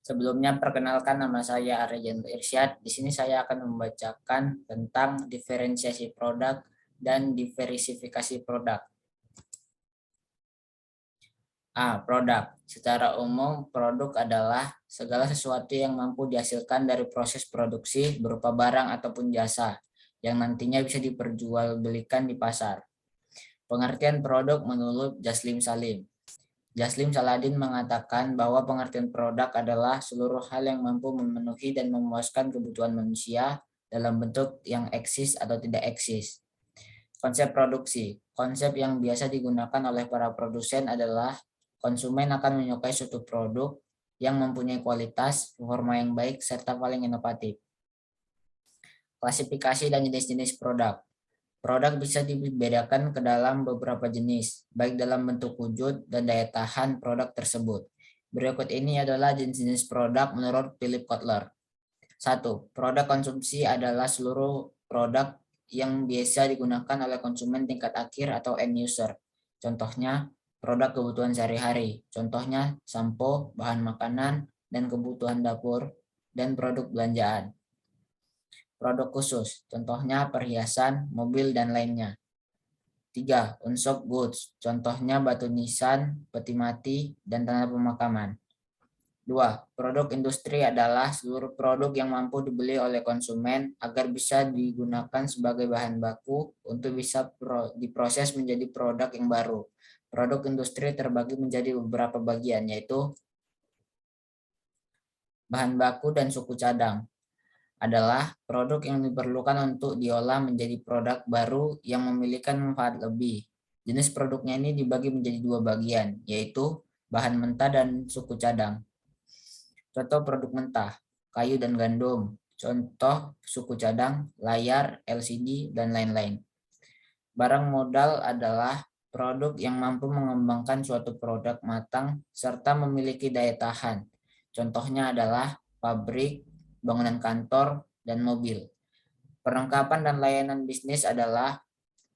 Sebelumnya perkenalkan, nama saya Aryan Irsyad. Di sini saya akan membacakan tentang diferensiasi produk dan diversifikasi produk. Produk. Secara umum, produk adalah segala sesuatu yang mampu dihasilkan dari proses produksi berupa barang ataupun jasa yang nantinya bisa diperjualbelikan di pasar. Pengertian produk menurut Jaslim Salim. Jaslim Saladin mengatakan bahwa pengertian produk adalah seluruh hal yang mampu memenuhi dan memuaskan kebutuhan manusia dalam bentuk yang eksis atau tidak eksis. Konsep produksi. Konsep yang biasa digunakan oleh para produsen adalah konsumen akan menyukai suatu produk yang mempunyai kualitas, performa yang baik, serta paling inovatif. Klasifikasi dan jenis-jenis produk. Produk bisa dibedakan ke dalam beberapa jenis, baik dalam bentuk wujud dan daya tahan produk tersebut. Berikut ini adalah jenis-jenis produk menurut Philip Kotler. 1. Produk konsumsi adalah seluruh produk yang biasa digunakan oleh konsumen tingkat akhir atau end user. Contohnya, produk kebutuhan sehari-hari. Contohnya, sampo, bahan makanan, dan kebutuhan dapur, dan produk belanjaan. Produk khusus, contohnya perhiasan, mobil, dan lainnya. 3. Unsold goods, contohnya batu nisan, peti mati, dan tanah pemakaman. 2. Produk industri adalah seluruh produk yang mampu dibeli oleh konsumen agar bisa digunakan sebagai bahan baku untuk bisa diproses menjadi produk yang baru. Produk industri terbagi menjadi beberapa bagian, yaitu bahan baku dan suku cadang. Adalah produk yang diperlukan untuk diolah menjadi produk baru yang memiliki manfaat lebih. Jenis produknya ini dibagi menjadi dua bagian, yaitu bahan mentah dan suku cadang. Contoh produk mentah, kayu dan gandum. Contoh suku cadang, layar, LCD, dan lain-lain. Barang modal adalah produk yang mampu mengembangkan suatu produk matang serta memiliki daya tahan. Contohnya adalah pabrik, bangunan kantor, dan mobil. Perlengkapan dan layanan bisnis adalah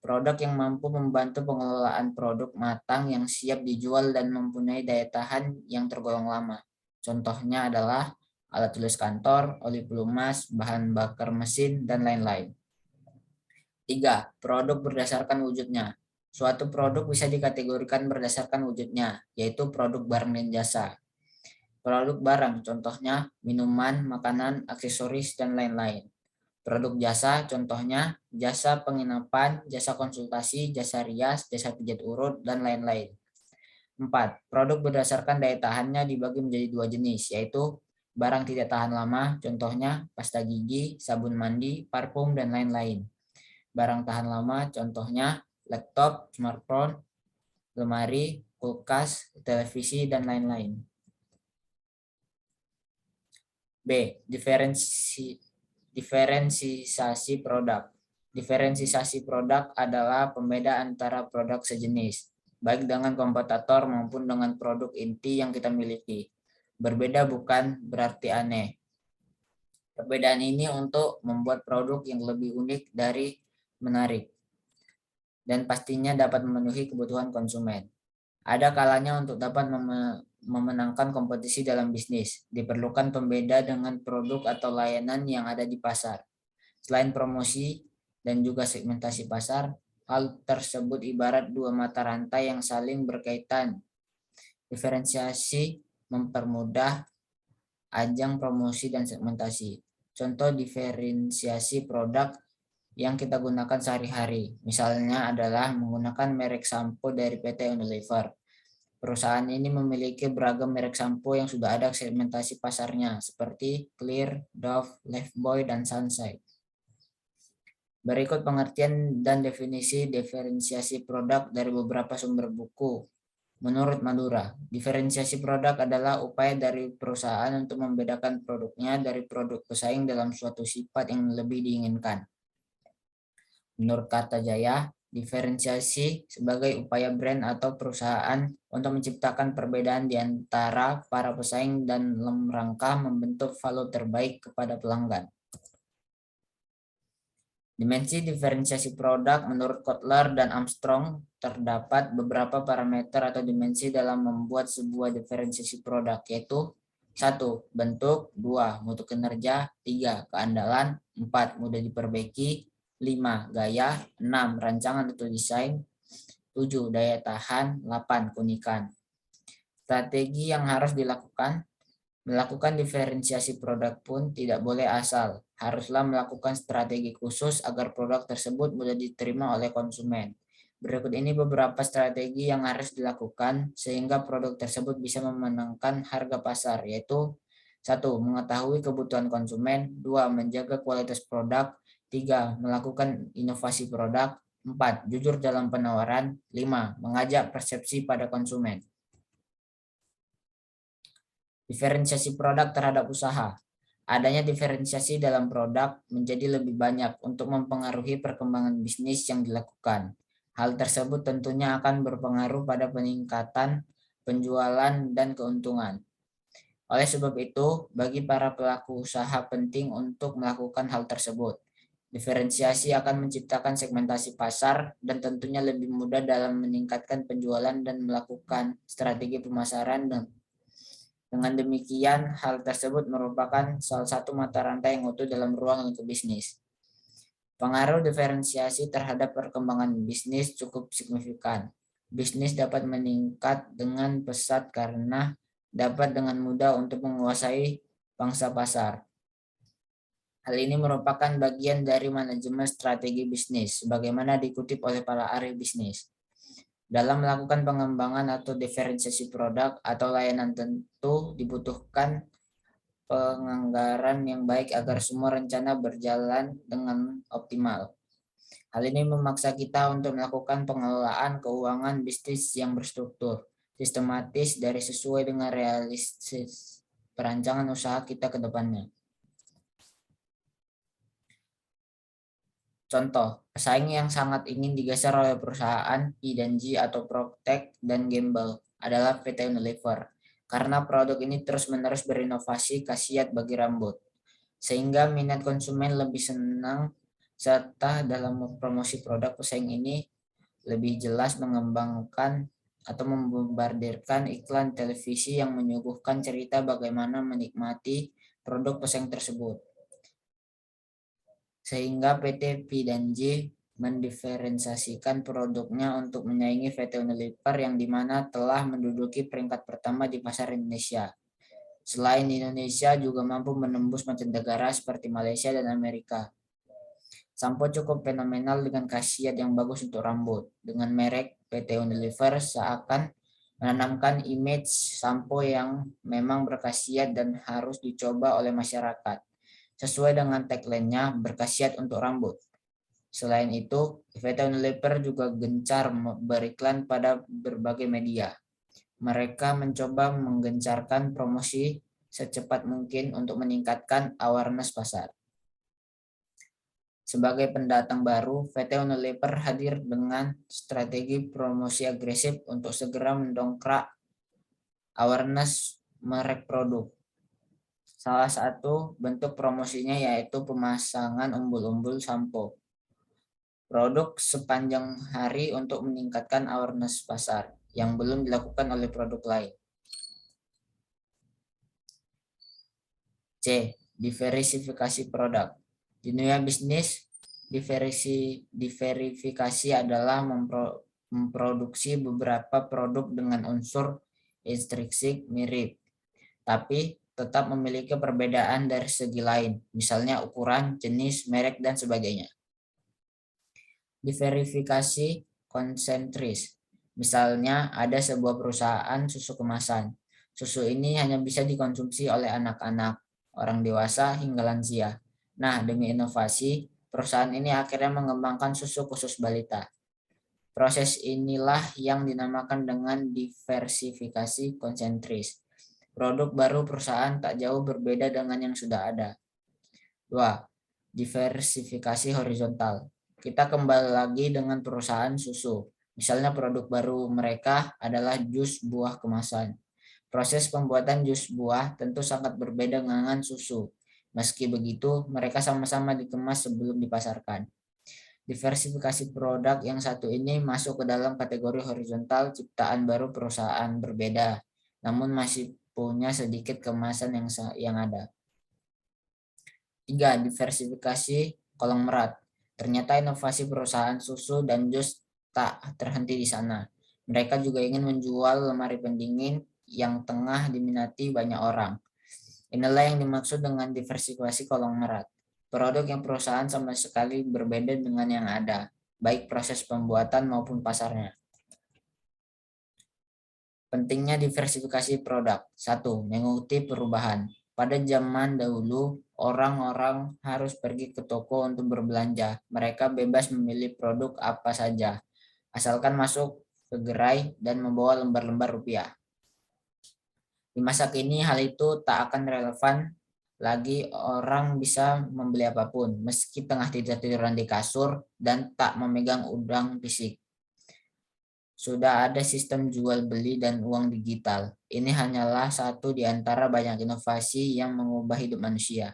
produk yang mampu membantu pengelolaan produk matang yang siap dijual dan mempunyai daya tahan yang tergolong lama. Contohnya adalah alat tulis kantor, oli pelumas, bahan bakar mesin, dan lain-lain. 3. Produk berdasarkan wujudnya. Suatu produk bisa dikategorikan berdasarkan wujudnya, yaitu produk barang dan jasa. Produk barang, contohnya minuman, makanan, aksesoris, dan lain-lain. Produk jasa, contohnya jasa penginapan, jasa konsultasi, jasa rias, jasa pijat urut, dan lain-lain. 4. Produk berdasarkan daya tahannya dibagi menjadi dua jenis, yaitu barang tidak tahan lama, contohnya pasta gigi, sabun mandi, parfum, dan lain-lain. Barang tahan lama, contohnya laptop, smartphone, lemari, kulkas, televisi, dan lain-lain. B. Diferensiasi produk. Diferensiasi produk adalah pembeda antara produk sejenis, baik dengan kompetitor maupun dengan produk inti yang kita miliki. Berbeda bukan berarti aneh. Perbedaan ini untuk membuat produk yang lebih unik dari menarik dan pastinya dapat memenuhi kebutuhan konsumen. Ada kalanya untuk dapat memenangkan kompetisi dalam bisnis, diperlukan pembeda dengan produk atau layanan yang ada di pasar. Selain promosi dan juga segmentasi pasar, hal tersebut ibarat dua mata rantai yang saling berkaitan. Diferensiasi mempermudah ajang promosi dan segmentasi. Contoh diferensiasi produk yang kita gunakan sehari-hari. Misalnya adalah menggunakan merek sampo dari PT Unilever. Perusahaan ini memiliki beragam merek sampo yang sudah ada segmentasi pasarnya seperti Clear, Dove, Lifebuoy, dan Sunshine. Berikut pengertian dan definisi diferensiasi produk dari beberapa sumber buku. Menurut Madura, diferensiasi produk adalah upaya dari perusahaan untuk membedakan produknya dari produk pesaing dalam suatu sifat yang lebih diinginkan. Menurut Kartajaya, diferensiasi sebagai upaya brand atau perusahaan untuk menciptakan perbedaan di antara para pesaing dan dalam rangka membentuk value terbaik kepada pelanggan. Dimensi diferensiasi produk menurut Kotler dan Armstrong terdapat beberapa parameter atau dimensi dalam membuat sebuah diferensiasi produk, yaitu 1. Bentuk. 2. Mutu kinerja. 3. Keandalan. 4. Mudah diperbaiki. 5. Gaya. 6. Rancangan atau desain. 7. Daya tahan. 8. Keunikan. Strategi yang harus dilakukan. Melakukan diferensiasi produk pun tidak boleh asal. Haruslah melakukan strategi khusus agar produk tersebut mudah diterima oleh konsumen. Berikut ini beberapa strategi yang harus dilakukan sehingga produk tersebut bisa memenangkan harga pasar, yaitu 1. Mengetahui kebutuhan konsumen. 2. Menjaga kualitas produk. 3. Melakukan inovasi produk. 4. Jujur dalam penawaran. 5. Mengajak persepsi pada konsumen. Diferensiasi produk terhadap usaha. Adanya diferensiasi dalam produk menjadi lebih banyak untuk mempengaruhi perkembangan bisnis yang dilakukan. Hal tersebut tentunya akan berpengaruh pada peningkatan penjualan dan keuntungan. Oleh sebab itu, bagi para pelaku usaha penting untuk melakukan hal tersebut. Diferensiasi akan menciptakan segmentasi pasar dan tentunya lebih mudah dalam meningkatkan penjualan dan melakukan strategi pemasaran. Dengan demikian, hal tersebut merupakan salah satu mata rantai yang utuh dalam ruang lingkup bisnis. Pengaruh diferensiasi terhadap perkembangan bisnis cukup signifikan. Bisnis dapat meningkat dengan pesat karena dapat dengan mudah untuk menguasai pangsa pasar. Hal ini merupakan bagian dari manajemen strategi bisnis, sebagaimana dikutip oleh para ahli bisnis. Dalam melakukan pengembangan atau diferensiasi produk atau layanan tentu dibutuhkan penganggaran yang baik agar semua rencana berjalan dengan optimal. Hal ini memaksa kita untuk melakukan pengelolaan keuangan bisnis yang berstruktur, sistematis dari sesuai dengan realistis perancangan usaha kita ke depannya. Contoh, pesaing yang sangat ingin digeser oleh perusahaan P&G atau Procter dan Gamble adalah PT Unilever, karena produk ini terus-menerus berinovasi khasiat bagi rambut, sehingga minat konsumen lebih senang, serta dalam promosi produk pesaing ini lebih jelas mengembangkan atau membombardirkan iklan televisi yang menyuguhkan cerita bagaimana menikmati produk pesaing tersebut. Sehingga PT P&G mendiferensiasikan produknya untuk menyaingi PT Unilever yang dimana telah menduduki peringkat pertama di pasar Indonesia. Selain Indonesia juga mampu menembus mancanegara seperti Malaysia dan Amerika. Sampo cukup fenomenal dengan khasiat yang bagus untuk rambut. Dengan merek PT Unilever seakan menanamkan image sampo yang memang berkhasiat dan harus dicoba oleh masyarakat. Sesuai dengan tagline-nya berkhasiat untuk rambut. Selain itu, PT Unilever juga gencar beriklan pada berbagai media. Mereka mencoba menggencarkan promosi secepat mungkin untuk meningkatkan awareness pasar. Sebagai pendatang baru, PT Unilever hadir dengan strategi promosi agresif untuk segera mendongkrak awareness merek produk. Salah satu bentuk promosinya yaitu pemasangan umbul-umbul sampo produk sepanjang hari untuk meningkatkan awareness pasar yang belum dilakukan oleh produk lain. C. Diversifikasi produk. Di dunia bisnis, diverifikasi adalah memproduksi beberapa produk dengan unsur intrinsik mirip, tapi tetap memiliki perbedaan dari segi lain, misalnya ukuran, jenis, merek, dan sebagainya. Diverifikasi konsentris. Misalnya ada sebuah perusahaan susu kemasan. Susu ini hanya bisa dikonsumsi oleh anak-anak, orang dewasa, hingga lansia. Nah, demi inovasi, perusahaan ini akhirnya mengembangkan susu khusus balita. Proses inilah yang dinamakan dengan diversifikasi konsentris. Produk baru perusahaan tak jauh berbeda dengan yang sudah ada. 2. Diversifikasi horizontal. Kita kembali lagi dengan perusahaan susu. Misalnya produk baru mereka adalah jus buah kemasan. Proses pembuatan jus buah tentu sangat berbeda dengan susu. Meski begitu, mereka sama-sama dikemas sebelum dipasarkan. Diversifikasi produk yang satu ini masuk ke dalam kategori horizontal, ciptaan baru perusahaan berbeda, namun masih punya sedikit kemasan yang ada. 3. Diversifikasi konglomerat. Ternyata inovasi perusahaan susu dan jus tak terhenti di sana. Mereka juga ingin menjual lemari pendingin yang tengah diminati banyak orang. Inilah yang dimaksud dengan diversifikasi konglomerat. Produk yang perusahaan sama sekali berbeda dengan yang ada, baik proses pembuatan maupun pasarnya. Pentingnya diversifikasi produk. 1. Mengikuti perubahan. Pada zaman dahulu, orang-orang harus pergi ke toko untuk berbelanja. Mereka bebas memilih produk apa saja, asalkan masuk ke gerai dan membawa lembar-lembar rupiah. Di masa kini, hal itu tak akan relevan lagi. Orang bisa membeli apapun, meski tengah tidur-tiduran di kasur dan tak memegang udang fisik. Sudah ada sistem jual beli dan uang digital. Ini hanyalah satu di antara banyak inovasi yang mengubah hidup manusia.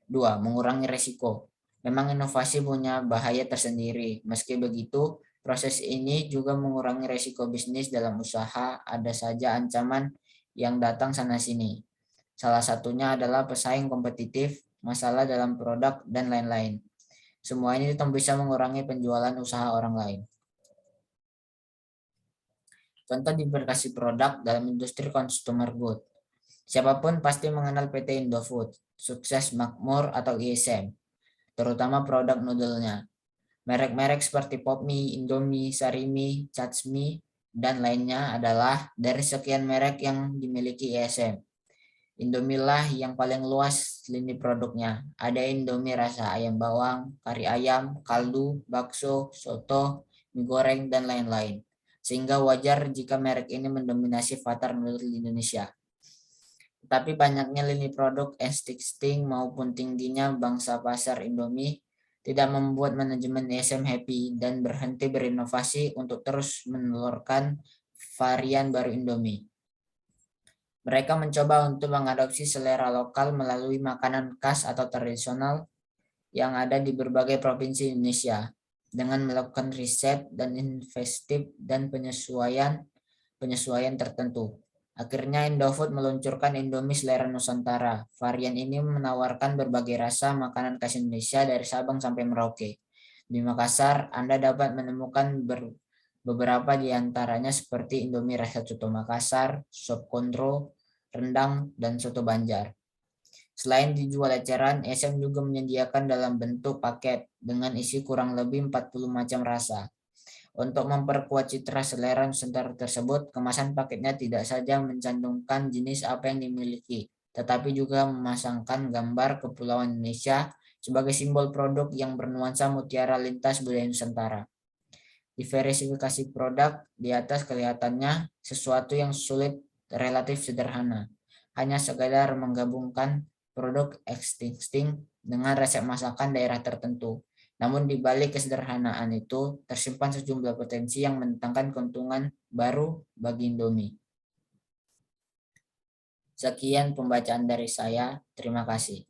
2. Mengurangi resiko. Memang inovasi punya bahaya tersendiri. Meski begitu, proses ini juga mengurangi resiko bisnis dalam usaha. Ada saja ancaman yang datang sana-sini. Salah satunya adalah pesaing kompetitif, masalah dalam produk, dan lain-lain. Semua ini tentu bisa mengurangi penjualan usaha orang lain. Contoh diversifikasi produk dalam industri consumer good. Siapapun pasti mengenal PT Indofood, Sukses Makmur atau ISM, terutama produk noodle-nya. Merek-merek seperti Popmie, Indomie, Sarimi, Cacmi, dan lainnya adalah dari sekian merek yang dimiliki ISM. Indomie lah yang paling luas lini produknya. Ada Indomie rasa ayam bawang, kari ayam, kaldu, bakso, soto, mie goreng, dan lain-lain. Sehingga wajar jika merek ini mendominasi pasar noodle di Indonesia. Tetapi banyaknya lini produk existing maupun tingginya bangsa pasar Indomie tidak membuat manajemen ISM happy dan berhenti berinovasi untuk terus menelurkan varian baru Indomie. Mereka mencoba untuk mengadopsi selera lokal melalui makanan khas atau tradisional yang ada di berbagai provinsi Indonesia dengan melakukan riset dan investif dan penyesuaian tertentu. Akhirnya Indofood meluncurkan Indomie selera Nusantara. Varian ini menawarkan berbagai rasa makanan khas Indonesia dari Sabang sampai Merauke. Di Makassar, Anda dapat menemukan beberapa di antaranya seperti Indomie rasa soto Makassar, sop kontro, rendang, dan soto Banjar. Selain dijual eceran, SM juga menyediakan dalam bentuk paket dengan isi kurang lebih 40 macam rasa. Untuk memperkuat citra selera Nusantara tersebut, kemasan paketnya tidak saja mencantumkan jenis apa yang dimiliki, tetapi juga memasangkan gambar Kepulauan Indonesia sebagai simbol produk yang bernuansa mutiara lintas budaya Nusantara. Diversifikasi produk di atas kelihatannya sesuatu yang sulit, relatif sederhana. Hanya sekadar menggabungkan produk existing dengan resep masakan daerah tertentu. Namun di balik kesederhanaan itu tersimpan sejumlah potensi yang mendatangkan keuntungan baru bagi Indomie. Sekian pembacaan dari saya. Terima kasih.